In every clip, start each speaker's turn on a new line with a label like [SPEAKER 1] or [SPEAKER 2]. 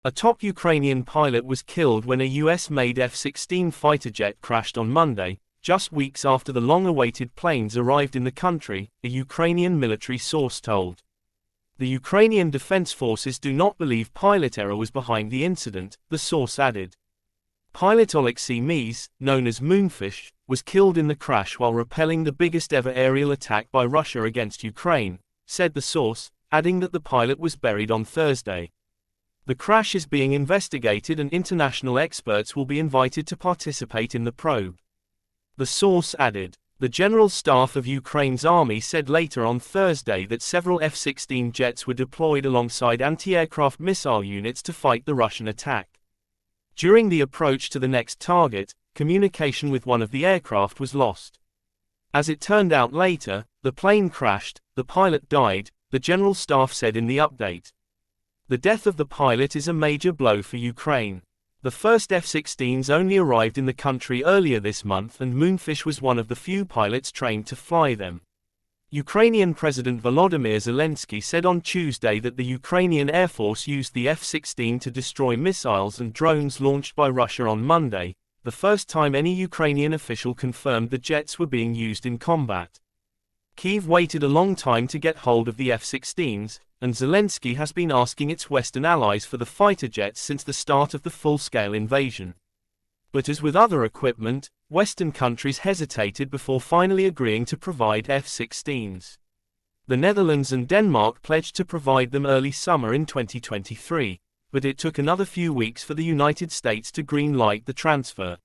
[SPEAKER 1] A top Ukrainian pilot was killed when a US-made F-16 fighter jet crashed on Monday, just weeks after the long-awaited planes arrived in the country, a Ukrainian military source told. The Ukrainian Defense Forces do not believe pilot error was behind the incident, the source added. Pilot Oleksiy Mies, known as Moonfish, was killed in the crash while repelling the biggest ever aerial attack by Russia against Ukraine, said the source, adding that the pilot was buried on Thursday. The crash is being investigated and international experts will be invited to participate in the probe. The source added. The General Staff of Ukraine's army said later on Thursday that several F-16 jets were deployed alongside anti-aircraft missile units to fight the Russian attack. During the approach to the next target, communication with one of the aircraft was lost. As it turned out later, the plane crashed, the pilot died, the General Staff said in the update. The death of the pilot is a major blow for Ukraine. The first F-16s only arrived in the country earlier this month and Moonfish was one of the few pilots trained to fly them. Ukrainian President Volodymyr Zelensky said on Tuesday that the Ukrainian Air Force used the F-16 to destroy missiles and drones launched by Russia on Monday, the first time any Ukrainian official confirmed the jets were being used in combat. Kyiv waited a long time to get hold of the F-16s, and Zelensky has been asking its Western allies for the fighter jets since the start of the full-scale invasion. But as with other equipment, Western countries hesitated before finally agreeing to provide F-16s. The Netherlands and Denmark pledged to provide them early summer in 2023, but it took another few weeks for the United States to green-light the transfer.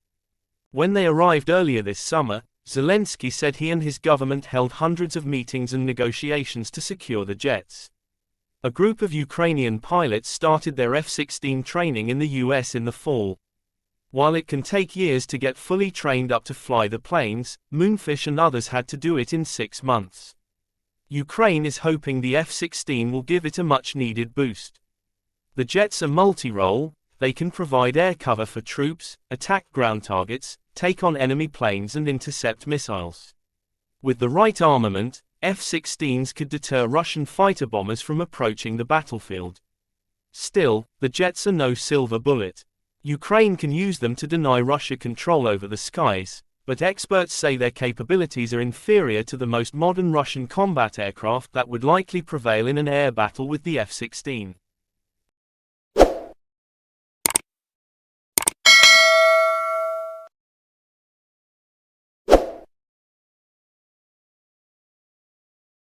[SPEAKER 1] When they arrived earlier this summer, Zelensky said he and his government held hundreds of meetings and negotiations to secure the jets. A group of Ukrainian pilots started their F-16 training in the US in the fall. While it can take years to get fully trained up to fly the planes, Moonfish and others had to do it in 6 months. Ukraine is hoping the F-16 will give it a much-needed boost. The jets are multi-role, they can provide air cover for troops, attack ground targets, take on enemy planes and intercept missiles. With the right armament, F-16s could deter Russian fighter bombers from approaching the battlefield. Still, the jets are no silver bullet. Ukraine can use them to deny Russia control over the skies, but experts say their capabilities are inferior to the most modern Russian combat aircraft that would likely prevail in an air battle with the F-16.